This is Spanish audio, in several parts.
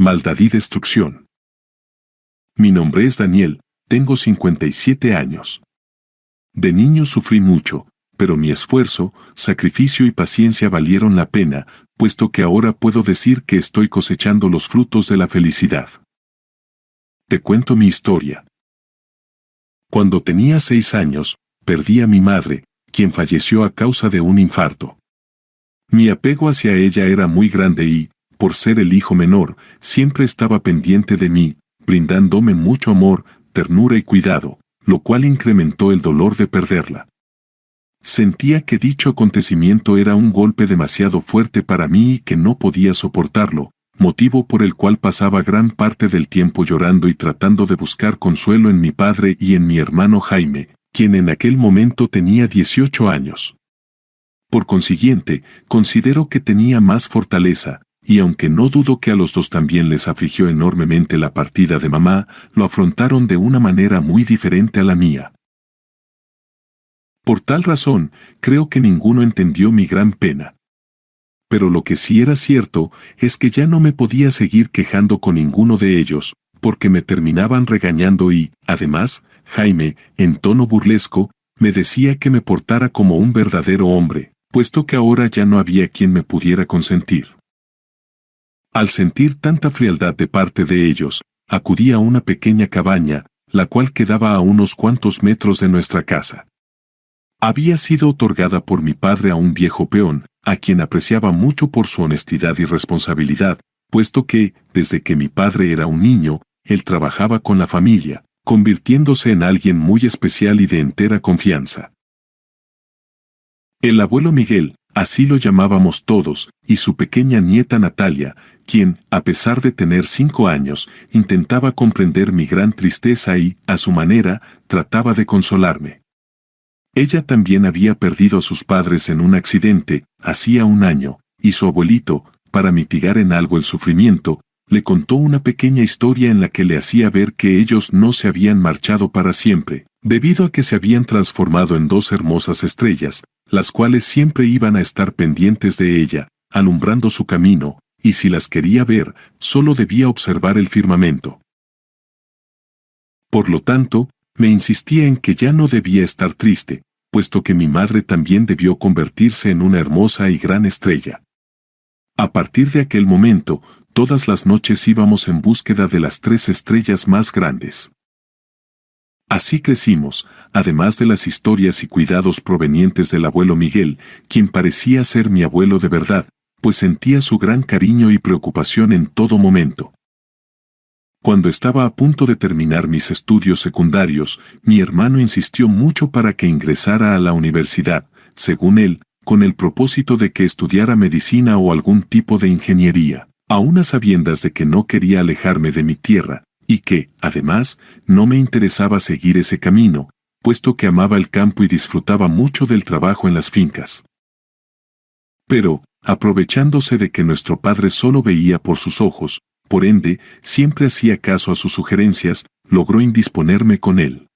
maldad y destrucción. Mi nombre es Daniel, tengo 57 años. De niño sufrí mucho, pero mi esfuerzo, sacrificio y paciencia valieron la pena, puesto que ahora puedo decir que estoy cosechando los frutos de la felicidad. Te cuento mi historia. Cuando tenía 6 años, perdí a mi madre, quien falleció a causa de un infarto. Mi apego hacia ella era muy grande y, por ser el hijo menor, siempre estaba pendiente de mí, brindándome mucho amor, ternura y cuidado, lo cual incrementó el dolor de perderla. Sentía que dicho acontecimiento era un golpe demasiado fuerte para mí y que no podía soportarlo, motivo por el cual pasaba gran parte del tiempo llorando y tratando de buscar consuelo en mi padre y en mi hermano Jaime, quien en aquel momento tenía 18 años. Por consiguiente, considero que tenía más fortaleza, y aunque no dudo que a los dos también les afligió enormemente la partida de mamá, lo afrontaron de una manera muy diferente a la mía. Por tal razón, creo que ninguno entendió mi gran pena. Pero lo que sí era cierto es que ya no me podía seguir quejando con ninguno de ellos, porque me terminaban regañando y, además, Jaime, en tono burlesco, me decía que me portara como un verdadero hombre, puesto que ahora ya no había quien me pudiera consentir. Al sentir tanta frialdad de parte de ellos, acudí a una pequeña cabaña, la cual quedaba a unos cuantos metros de nuestra casa. Había sido otorgada por mi padre a un viejo peón, a quien apreciaba mucho por su honestidad y responsabilidad, puesto que, desde que mi padre era un niño, él trabajaba con la familia, convirtiéndose en alguien muy especial y de entera confianza. El abuelo Miguel, así lo llamábamos todos, y su pequeña nieta Natalia, quien, a pesar de tener 5 años, intentaba comprender mi gran tristeza y, a su manera, trataba de consolarme. Ella también había perdido a sus padres en un accidente, hacía un año, y su abuelito, para mitigar en algo el sufrimiento, le contó una pequeña historia en la que le hacía ver que ellos no se habían marchado para siempre, debido a que se habían transformado en 2 hermosas estrellas, las cuales siempre iban a estar pendientes de ella, alumbrando su camino, y si las quería ver, solo debía observar el firmamento. Por lo tanto, me insistía en que ya no debía estar triste, puesto que mi madre también debió convertirse en una hermosa y gran estrella. A partir de aquel momento, todas las noches íbamos en búsqueda de las 3 estrellas más grandes. Así crecimos, además de las historias y cuidados provenientes del abuelo Miguel, quien parecía ser mi abuelo de verdad, pues sentía su gran cariño y preocupación en todo momento. Cuando estaba a punto de terminar mis estudios secundarios, mi hermano insistió mucho para que ingresara a la universidad, según él, con el propósito de que estudiara medicina o algún tipo de ingeniería, aun a sabiendas de que no quería alejarme de mi tierra, y que, además, no me interesaba seguir ese camino, puesto que amaba el campo y disfrutaba mucho del trabajo en las fincas. Pero, aprovechándose de que nuestro padre solo veía por sus ojos, por ende, siempre hacía caso a sus sugerencias, logró indisponerme con él.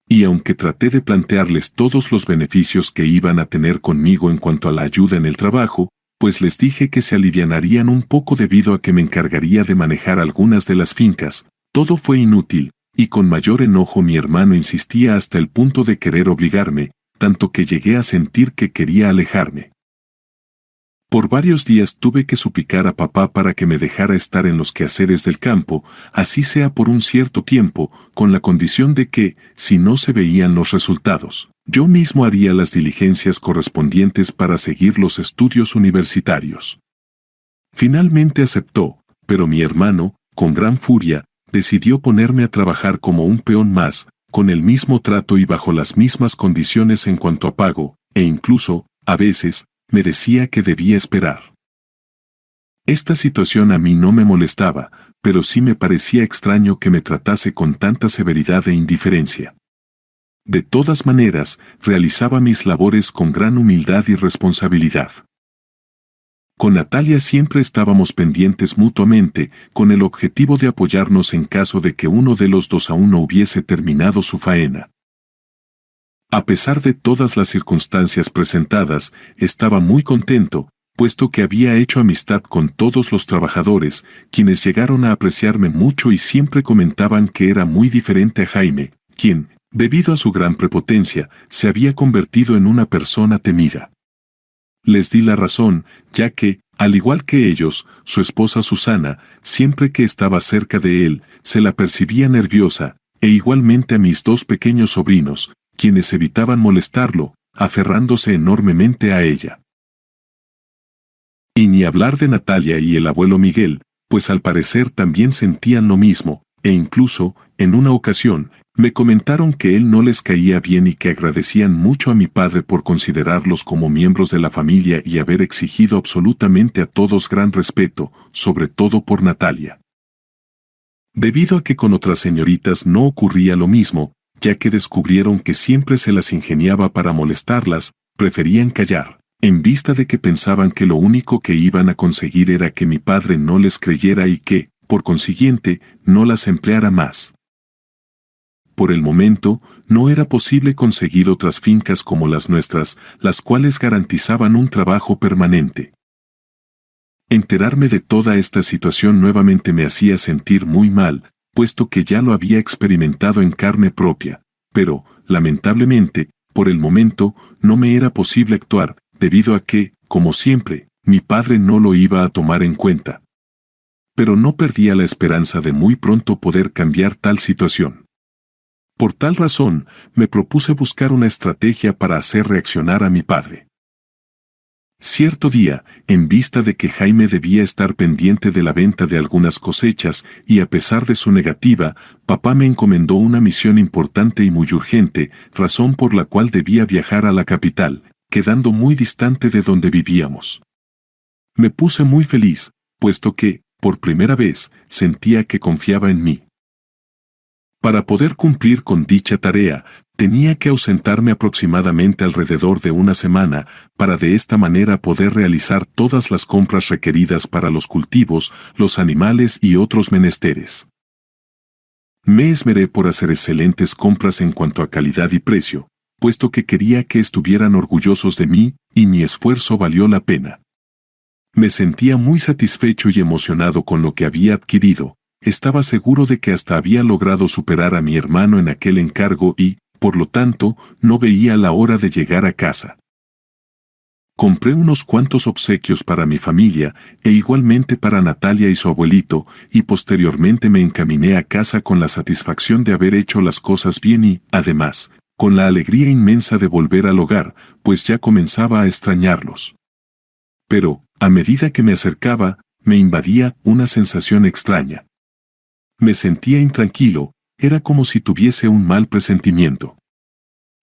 Y aunque traté de plantearles todos los beneficios que iban a tener conmigo en cuanto a la ayuda en el trabajo, pues les dije que se alivianarían un poco debido a que me encargaría de manejar algunas de las fincas, todo fue inútil, y con mayor enojo mi hermano insistía hasta el punto de querer obligarme, tanto que llegué a sentir que quería alejarme. Por varios días tuve que suplicar a papá para que me dejara estar en los quehaceres del campo, así sea por un cierto tiempo, con la condición de que, si no se veían los resultados, yo mismo haría las diligencias correspondientes para seguir los estudios universitarios. Finalmente aceptó, pero mi hermano, con gran furia, decidió ponerme a trabajar como un peón más, con el mismo trato y bajo las mismas condiciones en cuanto a pago, e incluso, a veces, me decía que debía esperar. Esta situación a mí no me molestaba, pero sí me parecía extraño que me tratase con tanta severidad e indiferencia. De todas maneras, realizaba mis labores con gran humildad y responsabilidad. Con Natalia siempre estábamos pendientes mutuamente, con el objetivo de apoyarnos en caso de que uno de los dos aún no hubiese terminado su faena. A pesar de todas las circunstancias presentadas, estaba muy contento, puesto que había hecho amistad con todos los trabajadores, quienes llegaron a apreciarme mucho y siempre comentaban que era muy diferente a Jaime, quien, debido a su gran prepotencia, se había convertido en una persona temida. Les di la razón, ya que, al igual que ellos, su esposa Susana, siempre que estaba cerca de él, se la percibía nerviosa, e igualmente a mis dos pequeños sobrinos, quienes evitaban molestarlo, aferrándose enormemente a ella. Y ni hablar de Natalia y el abuelo Miguel, pues al parecer también sentían lo mismo, e incluso, en una ocasión, me comentaron que él no les caía bien y que agradecían mucho a mi padre por considerarlos como miembros de la familia y haber exigido absolutamente a todos gran respeto, sobre todo por Natalia. Debido a que con otras señoritas no ocurría lo mismo, ya que descubrieron que siempre se las ingeniaba para molestarlas, preferían callar, en vista de que pensaban que lo único que iban a conseguir era que mi padre no les creyera y que, por consiguiente, no las empleara más. Por el momento, no era posible conseguir otras fincas como las nuestras, las cuales garantizaban un trabajo permanente. Enterarme de toda esta situación nuevamente me hacía sentir muy mal, puesto que ya lo había experimentado en carne propia, pero, lamentablemente, por el momento, no me era posible actuar, debido a que, como siempre, mi padre no lo iba a tomar en cuenta. Pero no perdía la esperanza de muy pronto poder cambiar tal situación. Por tal razón, me propuse buscar una estrategia para hacer reaccionar a mi padre. Cierto día, en vista de que Jaime debía estar pendiente de la venta de algunas cosechas, y a pesar de su negativa, papá me encomendó una misión importante y muy urgente, razón por la cual debía viajar a la capital, quedando muy distante de donde vivíamos. Me puse muy feliz, puesto que, por primera vez, sentía que confiaba en mí. Para poder cumplir con dicha tarea, tenía que ausentarme aproximadamente alrededor de una semana, para de esta manera poder realizar todas las compras requeridas para los cultivos, los animales y otros menesteres. Me esmeré por hacer excelentes compras en cuanto a calidad y precio, puesto que quería que estuvieran orgullosos de mí, y mi esfuerzo valió la pena. Me sentía muy satisfecho y emocionado con lo que había adquirido. Estaba seguro de que hasta había logrado superar a mi hermano en aquel encargo y, por lo tanto, no veía la hora de llegar a casa. Compré unos cuantos obsequios para mi familia e igualmente para Natalia y su abuelito, y posteriormente me encaminé a casa con la satisfacción de haber hecho las cosas bien y, además, con la alegría inmensa de volver al hogar, pues ya comenzaba a extrañarlos. Pero, a medida que me acercaba, me invadía una sensación extraña. Me sentía intranquilo, era como si tuviese un mal presentimiento.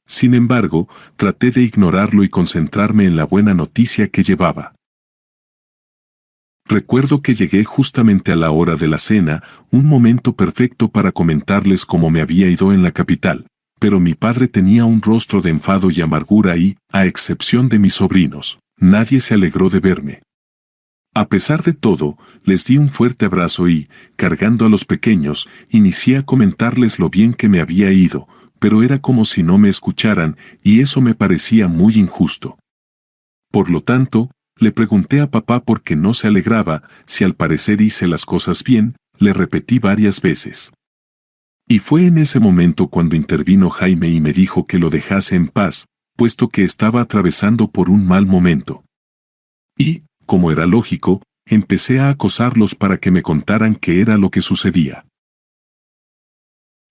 Sin embargo, traté de ignorarlo y concentrarme en la buena noticia que llevaba. Recuerdo que llegué justamente a la hora de la cena, un momento perfecto para comentarles cómo me había ido en la capital, pero mi padre tenía un rostro de enfado y amargura y, a excepción de mis sobrinos, nadie se alegró de verme. A pesar de todo, les di un fuerte abrazo y, cargando a los pequeños, inicié a comentarles lo bien que me había ido, pero era como si no me escucharan, y eso me parecía muy injusto. Por lo tanto, le pregunté a papá por qué no se alegraba, si al parecer hice las cosas bien, le repetí varias veces. Y fue en ese momento cuando intervino Jaime y me dijo que lo dejase en paz, puesto que estaba atravesando por un mal momento. Y, como era lógico, empecé a acosarlos para que me contaran qué era lo que sucedía.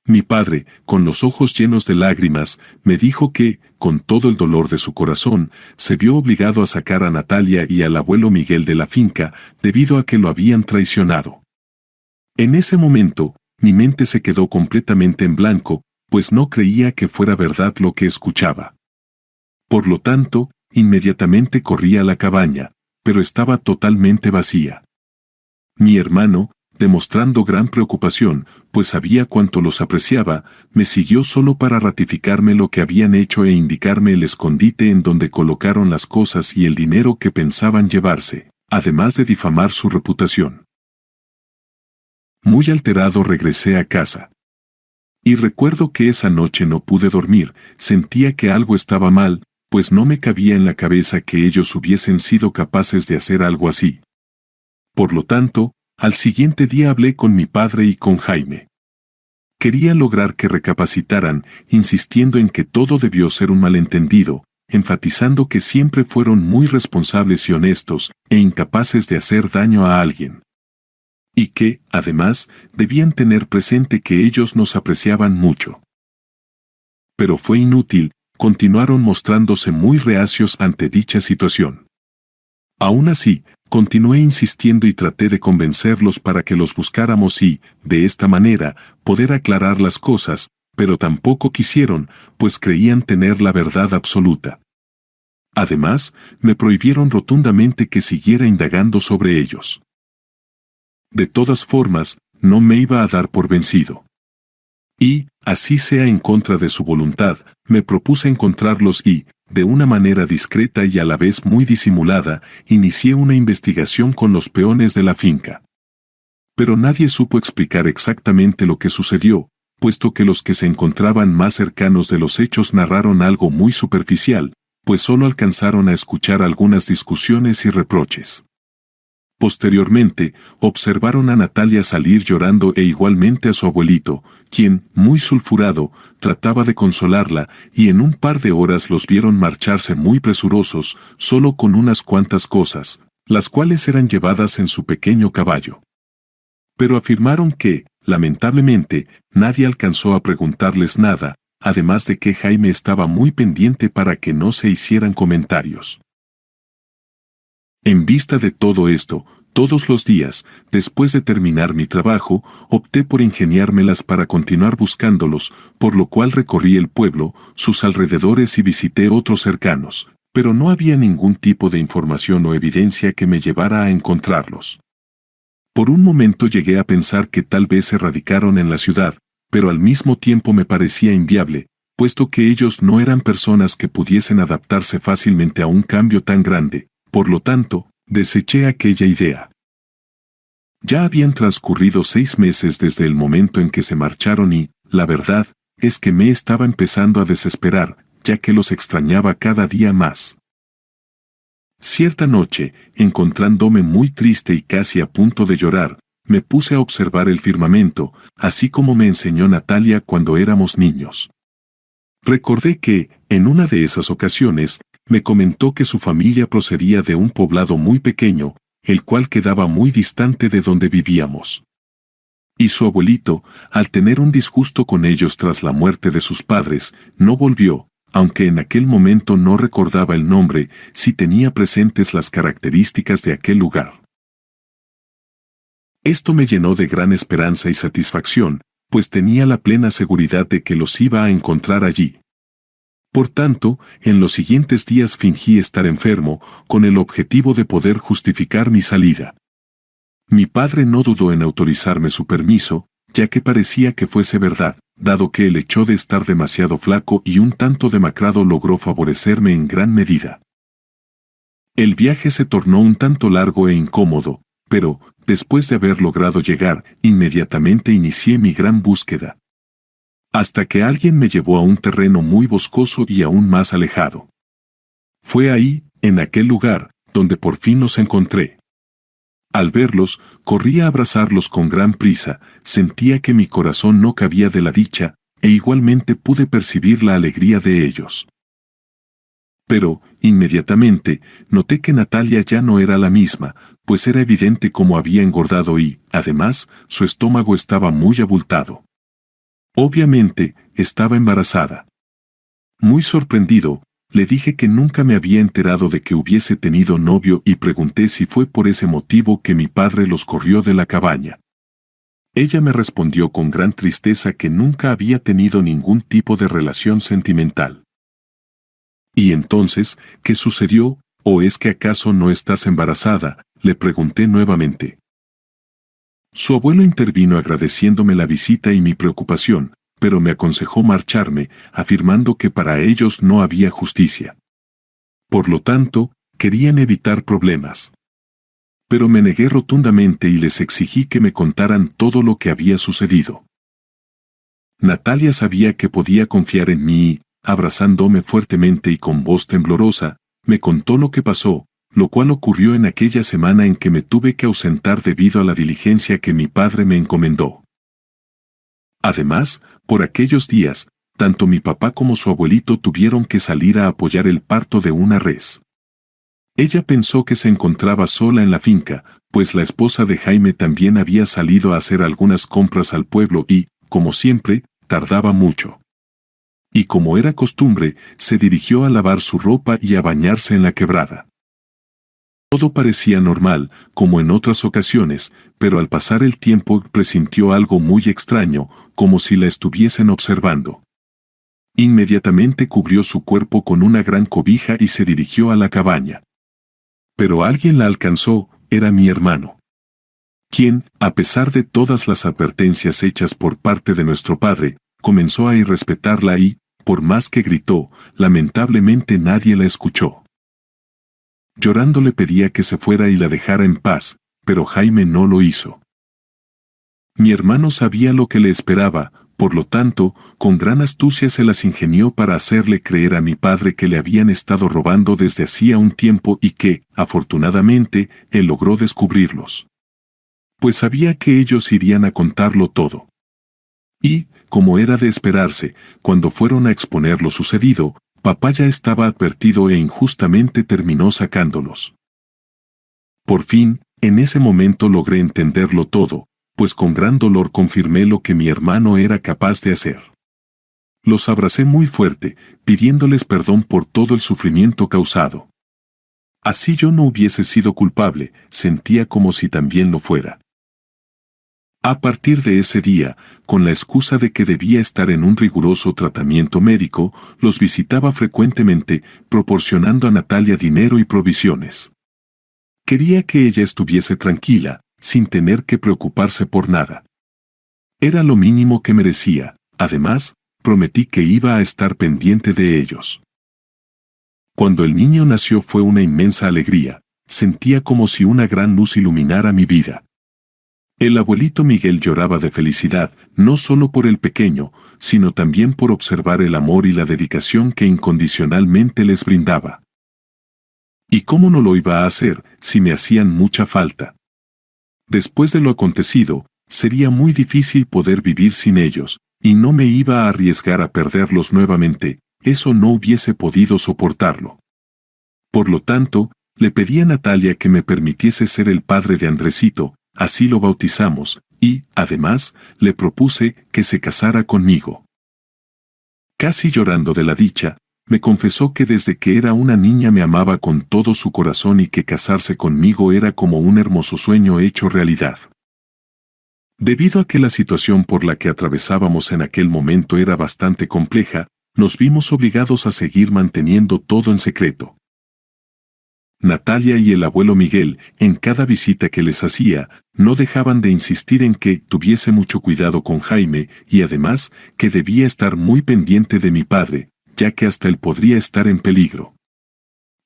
Mi padre, con los ojos llenos de lágrimas, me dijo que, con todo el dolor de su corazón, se vio obligado a sacar a Natalia y al abuelo Miguel de la finca, debido a que lo habían traicionado. En ese momento, mi mente se quedó completamente en blanco, pues no creía que fuera verdad lo que escuchaba. Por lo tanto, inmediatamente corrí a la cabaña, pero estaba totalmente vacía. Mi hermano, demostrando gran preocupación, pues sabía cuánto los apreciaba, me siguió solo para ratificarme lo que habían hecho e indicarme el escondite en donde colocaron las cosas y el dinero que pensaban llevarse, además de difamar su reputación. Muy alterado regresé a casa. Y recuerdo que esa noche no pude dormir, sentía que algo estaba mal, pues no me cabía en la cabeza que ellos hubiesen sido capaces de hacer algo así. Por lo tanto, al siguiente día hablé con mi padre y con Jaime. Quería lograr que recapacitaran, insistiendo en que todo debió ser un malentendido, enfatizando que siempre fueron muy responsables y honestos, e incapaces de hacer daño a alguien. Y que, además, debían tener presente que ellos nos apreciaban mucho. Pero fue inútil, continuaron mostrándose muy reacios ante dicha situación. Aún así, continué insistiendo y traté de convencerlos para que los buscáramos y, de esta manera, poder aclarar las cosas, pero tampoco quisieron, pues creían tener la verdad absoluta. Además, me prohibieron rotundamente que siguiera indagando sobre ellos. De todas formas, no me iba a dar por vencido. Y, así sea en contra de su voluntad, me propuse encontrarlos y, de una manera discreta y a la vez muy disimulada, inicié una investigación con los peones de la finca. Pero nadie supo explicar exactamente lo que sucedió, puesto que los que se encontraban más cercanos de los hechos narraron algo muy superficial, pues solo alcanzaron a escuchar algunas discusiones y reproches. Posteriormente, observaron a Natalia salir llorando e igualmente a su abuelito, quien, muy sulfurado, trataba de consolarla, y en un par de horas los vieron marcharse muy presurosos, solo con unas cuantas cosas, las cuales eran llevadas en su pequeño caballo. Pero afirmaron que, lamentablemente, nadie alcanzó a preguntarles nada, además de que Jaime estaba muy pendiente para que no se hicieran comentarios. En vista de todo esto, todos los días, después de terminar mi trabajo, opté por ingeniármelas para continuar buscándolos, por lo cual recorrí el pueblo, sus alrededores y visité otros cercanos, pero no había ningún tipo de información o evidencia que me llevara a encontrarlos. Por un momento llegué a pensar que tal vez se radicaron en la ciudad, pero al mismo tiempo me parecía inviable, puesto que ellos no eran personas que pudiesen adaptarse fácilmente a un cambio tan grande. Por lo tanto, deseché aquella idea. Ya habían transcurrido 6 meses desde el momento en que se marcharon y, la verdad, es que me estaba empezando a desesperar, ya que los extrañaba cada día más. Cierta noche, encontrándome muy triste y casi a punto de llorar, me puse a observar el firmamento, así como me enseñó Natalia cuando éramos niños. Recordé que, en una de esas ocasiones, me comentó que su familia procedía de un poblado muy pequeño, el cual quedaba muy distante de donde vivíamos. Y su abuelito, al tener un disgusto con ellos tras la muerte de sus padres, no volvió, aunque en aquel momento no recordaba el nombre, si tenía presentes las características de aquel lugar. Esto me llenó de gran esperanza y satisfacción, pues tenía la plena seguridad de que los iba a encontrar allí. Por tanto, en los siguientes días fingí estar enfermo, con el objetivo de poder justificar mi salida. Mi padre no dudó en autorizarme su permiso, ya que parecía que fuese verdad, dado que el hecho de estar demasiado flaco y un tanto demacrado logró favorecerme en gran medida. El viaje se tornó un tanto largo e incómodo, pero, después de haber logrado llegar, inmediatamente inicié mi gran búsqueda. Hasta que alguien me llevó a un terreno muy boscoso y aún más alejado. Fue ahí, en aquel lugar, donde por fin los encontré. Al verlos, corrí a abrazarlos con gran prisa, sentía que mi corazón no cabía de la dicha, e igualmente pude percibir la alegría de ellos. Pero, inmediatamente, noté que Natalia ya no era la misma, pues era evidente cómo había engordado y, además, su estómago estaba muy abultado. Obviamente, estaba embarazada. Muy sorprendido, le dije que nunca me había enterado de que hubiese tenido novio y pregunté si fue por ese motivo que mi padre los corrió de la cabaña. Ella me respondió con gran tristeza que nunca había tenido ningún tipo de relación sentimental. ¿Y entonces, qué sucedió, o es que acaso no estás embarazada?, le pregunté nuevamente. Su abuelo intervino agradeciéndome la visita y mi preocupación, pero me aconsejó marcharme, afirmando que para ellos no había justicia. Por lo tanto, querían evitar problemas. Pero me negué rotundamente y les exigí que me contaran todo lo que había sucedido. Natalia sabía que podía confiar en mí y, abrazándome fuertemente y con voz temblorosa, me contó lo que pasó, lo cual ocurrió en aquella semana en que me tuve que ausentar debido a la diligencia que mi padre me encomendó. Además, por aquellos días, tanto mi papá como su abuelito tuvieron que salir a apoyar el parto de una res. Ella pensó que se encontraba sola en la finca, pues la esposa de Jaime también había salido a hacer algunas compras al pueblo y, como siempre, tardaba mucho. Y como era costumbre, se dirigió a lavar su ropa y a bañarse en la quebrada. Todo parecía normal, como en otras ocasiones, pero al pasar el tiempo presintió algo muy extraño, como si la estuviesen observando. Inmediatamente cubrió su cuerpo con una gran cobija y se dirigió a la cabaña. Pero alguien la alcanzó, era mi hermano, quien, a pesar de todas las advertencias hechas por parte de nuestro padre, comenzó a irrespetarla y, por más que gritó, lamentablemente nadie la escuchó. Llorando le pedía que se fuera y la dejara en paz, pero Jaime no lo hizo. Mi hermano sabía lo que le esperaba, por lo tanto, con gran astucia se las ingenió para hacerle creer a mi padre que le habían estado robando desde hacía un tiempo y que, afortunadamente, él logró descubrirlos. Pues sabía que ellos irían a contarlo todo. Y, como era de esperarse, cuando fueron a exponer lo sucedido, papá ya estaba advertido e injustamente terminó sacándolos. Por fin, en ese momento logré entenderlo todo, pues con gran dolor confirmé lo que mi hermano era capaz de hacer. Los abracé muy fuerte, pidiéndoles perdón por todo el sufrimiento causado. Así yo no hubiese sido culpable, sentía como si también lo fuera. A partir de ese día, con la excusa de que debía estar en un riguroso tratamiento médico, los visitaba frecuentemente, proporcionando a Natalia dinero y provisiones. Quería que ella estuviese tranquila, sin tener que preocuparse por nada. Era lo mínimo que merecía, además, prometí que iba a estar pendiente de ellos. Cuando el niño nació fue una inmensa alegría, sentía como si una gran luz iluminara mi vida. El abuelito Miguel lloraba de felicidad, no solo por el pequeño, sino también por observar el amor y la dedicación que incondicionalmente les brindaba. ¿Y cómo no lo iba a hacer, si me hacían mucha falta? Después de lo acontecido, sería muy difícil poder vivir sin ellos, y no me iba a arriesgar a perderlos nuevamente, eso no hubiese podido soportarlo. Por lo tanto, le pedí a Natalia que me permitiese ser el padre de Andresito, así lo bautizamos, y, además, le propuse que se casara conmigo. Casi llorando de la dicha, me confesó que desde que era una niña me amaba con todo su corazón y que casarse conmigo era como un hermoso sueño hecho realidad. Debido a que la situación por la que atravesábamos en aquel momento era bastante compleja, nos vimos obligados a seguir manteniendo todo en secreto. Natalia y el abuelo Miguel, en cada visita que les hacía, no dejaban de insistir en que tuviese mucho cuidado con Jaime y además que debía estar muy pendiente de mi padre, ya que hasta él podría estar en peligro.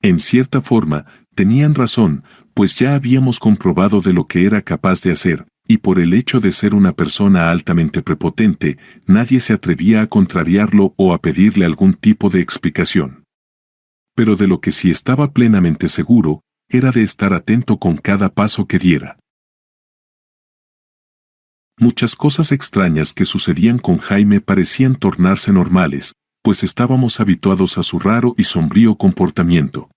En cierta forma, tenían razón, pues ya habíamos comprobado de lo que era capaz de hacer, y por el hecho de ser una persona altamente prepotente, nadie se atrevía a contrariarlo o a pedirle algún tipo de explicación. Pero de lo que sí estaba plenamente seguro, era de estar atento con cada paso que diera. Muchas cosas extrañas que sucedían con Jaime parecían tornarse normales, pues estábamos habituados a su raro y sombrío comportamiento.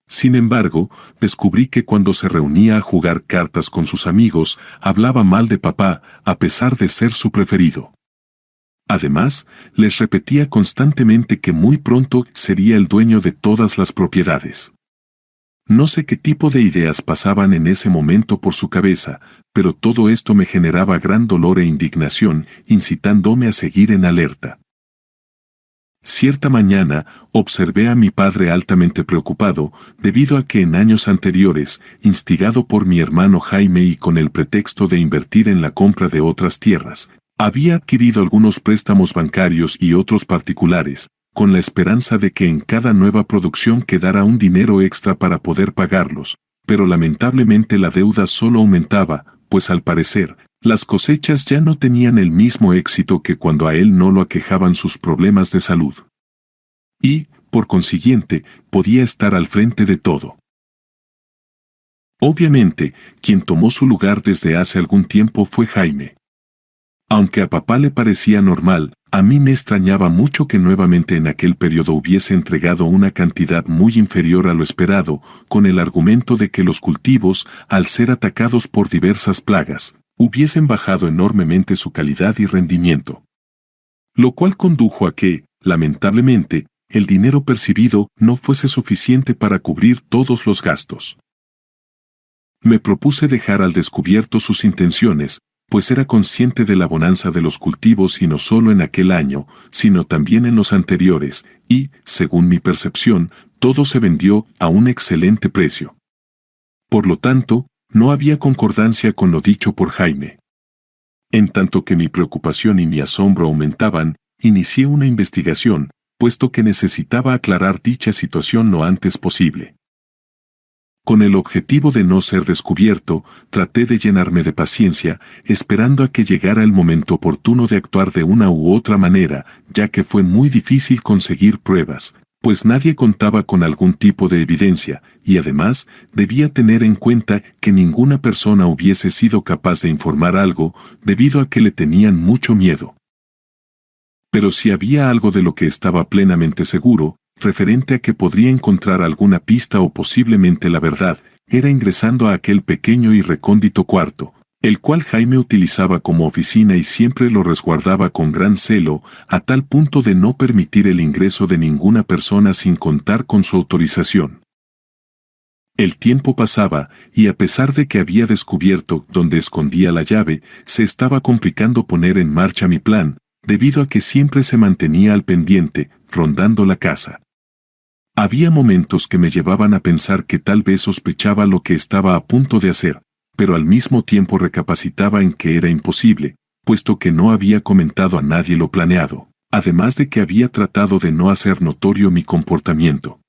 Sin embargo, descubrí que cuando se reunía a jugar cartas con sus amigos, hablaba mal de papá, a pesar de ser su preferido. Además, les repetía constantemente que muy pronto sería el dueño de todas las propiedades. No sé qué tipo de ideas pasaban en ese momento por su cabeza, pero todo esto me generaba gran dolor e indignación, incitándome a seguir en alerta. Cierta mañana, observé a mi padre altamente preocupado, debido a que en años anteriores, instigado por mi hermano Jaime y con el pretexto de invertir en la compra de otras tierras, había adquirido algunos préstamos bancarios y otros particulares, con la esperanza de que en cada nueva producción quedara un dinero extra para poder pagarlos, pero lamentablemente la deuda solo aumentaba, pues al parecer, las cosechas ya no tenían el mismo éxito que cuando a él no lo aquejaban sus problemas de salud. y, por consiguiente, podía estar al frente de todo. Obviamente, quien tomó su lugar desde hace algún tiempo fue Jaime. Aunque a papá le parecía normal, a mí me extrañaba mucho que nuevamente en aquel periodo hubiese entregado una cantidad muy inferior a lo esperado, con el argumento de que los cultivos, al ser atacados por diversas plagas, hubiesen bajado enormemente su calidad y rendimiento. Lo cual condujo a que, lamentablemente, el dinero percibido no fuese suficiente para cubrir todos los gastos. Me propuse dejar al descubierto sus intenciones, pues era consciente de la bonanza de los cultivos y no solo en aquel año, sino también en los anteriores, y, según mi percepción, todo se vendió a un excelente precio. Por lo tanto, no había concordancia con lo dicho por Jaime. En tanto que mi preocupación y mi asombro aumentaban, inicié una investigación, puesto que necesitaba aclarar dicha situación lo antes posible. Con el objetivo de no ser descubierto, traté de llenarme de paciencia, esperando a que llegara el momento oportuno de actuar de una u otra manera, ya que fue muy difícil conseguir pruebas, pues nadie contaba con algún tipo de evidencia, y además, debía tener en cuenta que ninguna persona hubiese sido capaz de informar algo, debido a que le tenían mucho miedo. Pero si había algo de lo que estaba plenamente seguro, referente a que podría encontrar alguna pista o posiblemente la verdad, era ingresando a aquel pequeño y recóndito cuarto, el cual Jaime utilizaba como oficina y siempre lo resguardaba con gran celo, a tal punto de no permitir el ingreso de ninguna persona sin contar con su autorización. El tiempo pasaba, y a pesar de que había descubierto dónde escondía la llave, se estaba complicando poner en marcha mi plan, debido a que siempre se mantenía al pendiente, rondando la casa. Había momentos que me llevaban a pensar que tal vez sospechaba lo que estaba a punto de hacer, pero al mismo tiempo recapacitaba en que era imposible, puesto que no había comentado a nadie lo planeado, además de que había tratado de no hacer notorio mi comportamiento.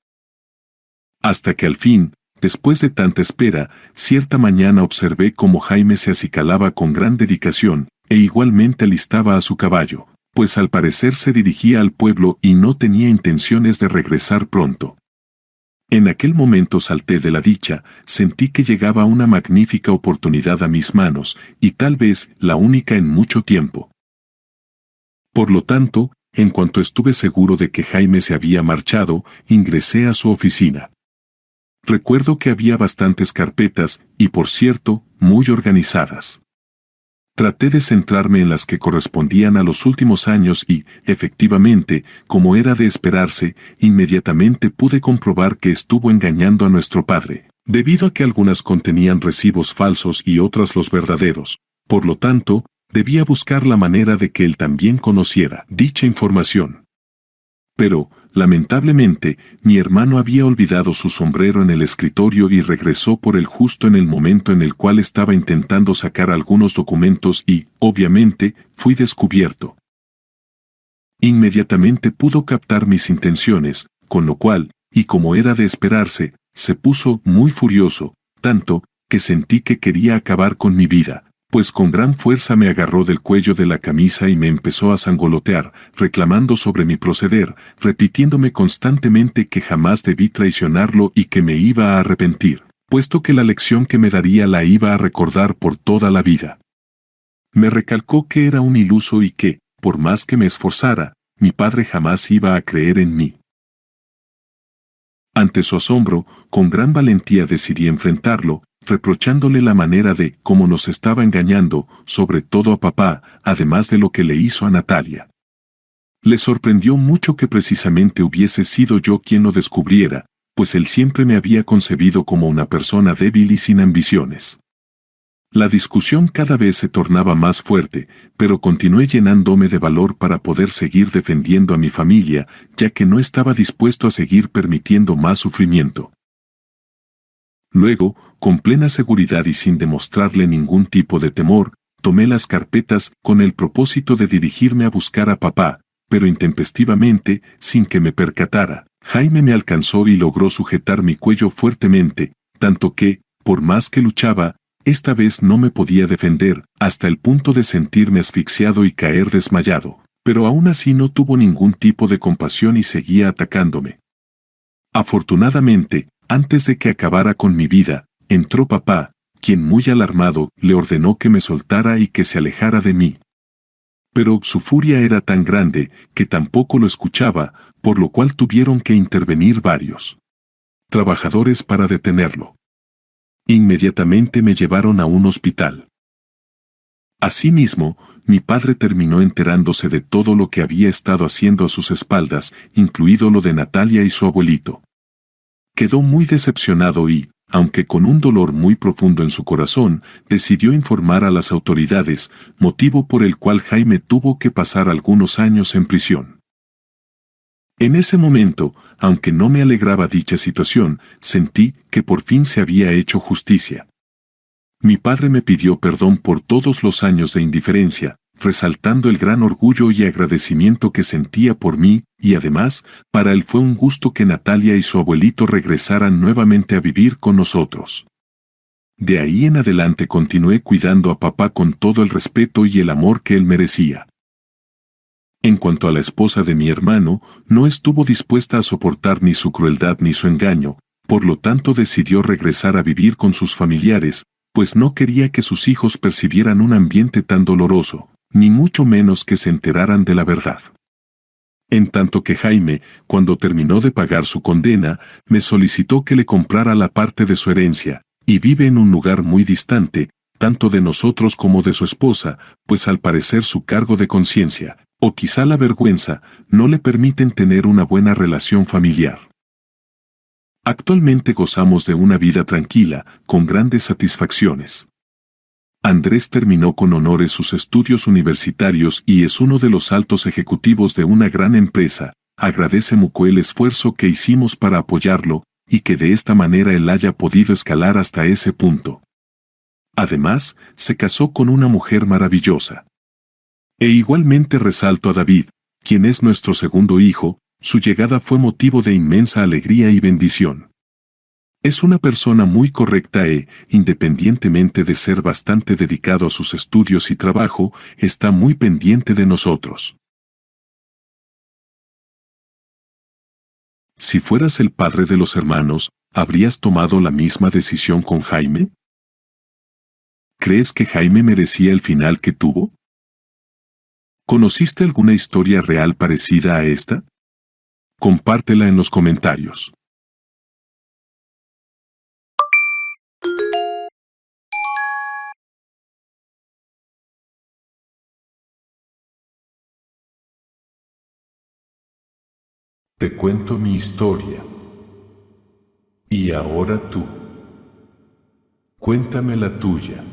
Hasta que al fin, después de tanta espera, cierta mañana observé cómo Jaime se acicalaba con gran dedicación, e igualmente alistaba a su caballo, pues al parecer se dirigía al pueblo y no tenía intenciones de regresar pronto. En aquel momento salté de la dicha, sentí que llegaba una magnífica oportunidad a mis manos, y tal vez la única en mucho tiempo. Por lo tanto, en cuanto estuve seguro de que Jaime se había marchado, ingresé a su oficina. Recuerdo que había bastantes carpetas, y por cierto, muy organizadas. Traté de centrarme en las que correspondían a los últimos años y, efectivamente, como era de esperarse, inmediatamente pude comprobar que estuvo engañando a nuestro padre, debido a que algunas contenían recibos falsos y otras los verdaderos. Por lo tanto, debía buscar la manera de que él también conociera dicha información. Pero, lamentablemente, mi hermano había olvidado su sombrero en el escritorio y regresó por él justo en el momento en el cual estaba intentando sacar algunos documentos y, obviamente, fui descubierto. Inmediatamente pudo captar mis intenciones, con lo cual, y como era de esperarse, se puso muy furioso, tanto, que sentí que quería acabar con mi vida, pues con gran fuerza me agarró del cuello de la camisa y me empezó a sangolotear, reclamando sobre mi proceder, repitiéndome constantemente que jamás debí traicionarlo y que me iba a arrepentir, puesto que la lección que me daría la iba a recordar por toda la vida. Me recalcó que era un iluso y que, por más que me esforzara, mi padre jamás iba a creer en mí. Ante su asombro, con gran valentía decidí enfrentarlo, reprochándole la manera de cómo nos estaba engañando, sobre todo a papá, además de lo que le hizo a Natalia. Le sorprendió mucho que precisamente hubiese sido yo quien lo descubriera, pues él siempre me había concebido como una persona débil y sin ambiciones. La discusión cada vez se tornaba más fuerte, pero continué llenándome de valor para poder seguir defendiendo a mi familia, ya que no estaba dispuesto a seguir permitiendo más sufrimiento. Luego, con plena seguridad y sin demostrarle ningún tipo de temor, tomé las carpetas con el propósito de dirigirme a buscar a papá, pero intempestivamente, sin que me percatara, Jaime me alcanzó y logró sujetar mi cuello fuertemente, tanto que, por más que luchaba, esta vez no me podía defender, hasta el punto de sentirme asfixiado y caer desmayado, Pero aún así no tuvo ningún tipo de compasión y seguía atacándome. Afortunadamente, antes de que acabara con mi vida, entró papá, quien muy alarmado le ordenó que me soltara y que se alejara de mí. Pero su furia era tan grande que tampoco lo escuchaba, por lo cual tuvieron que intervenir varios trabajadores para detenerlo. Inmediatamente me llevaron a un hospital. Asimismo, mi padre terminó enterándose de todo lo que había estado haciendo a sus espaldas, incluido lo de Natalia y su abuelito. Quedó muy decepcionado y, aunque con un dolor muy profundo en su corazón, decidió informar a las autoridades, motivo por el cual Jaime tuvo que pasar algunos años en prisión. En ese momento, aunque no me alegraba dicha situación, sentí que por fin se había hecho justicia. Mi padre me pidió perdón por todos los años de indiferencia, resaltando el gran orgullo y agradecimiento que sentía por mí, y además, para él fue un gusto que Natalia y su abuelito regresaran nuevamente a vivir con nosotros. De ahí en adelante continué cuidando a papá con todo el respeto y el amor que él merecía. En cuanto a la esposa de mi hermano, no estuvo dispuesta a soportar ni su crueldad ni su engaño, por lo tanto decidió regresar a vivir con sus familiares, pues no quería que sus hijos percibieran un ambiente tan doloroso, ni mucho menos que se enteraran de la verdad. En tanto que Jaime, cuando terminó de pagar su condena, me solicitó que le comprara la parte de su herencia, y vive en un lugar muy distante, tanto de nosotros como de su esposa, pues al parecer su cargo de conciencia, o quizá la vergüenza, no le permiten tener una buena relación familiar. Actualmente gozamos de una vida tranquila, con grandes satisfacciones. Andrés terminó con honores sus estudios universitarios y es uno de los altos ejecutivos de una gran empresa. Agradece mucho el esfuerzo que hicimos para apoyarlo, y que de esta manera él haya podido escalar hasta ese punto. Además, se casó con una mujer maravillosa. E igualmente resalto a David, quien es nuestro segundo hijo, su llegada fue motivo de inmensa alegría y bendición. Es una persona muy correcta independientemente de ser bastante dedicado a sus estudios y trabajo, está muy pendiente de nosotros. Si fueras el padre de los hermanos, ¿habrías tomado la misma decisión con Jaime? ¿Crees que Jaime merecía el final que tuvo? ¿Conociste alguna historia real parecida a esta? Compártela en los comentarios. Te cuento mi historia. Y ahora tú. Cuéntame la tuya.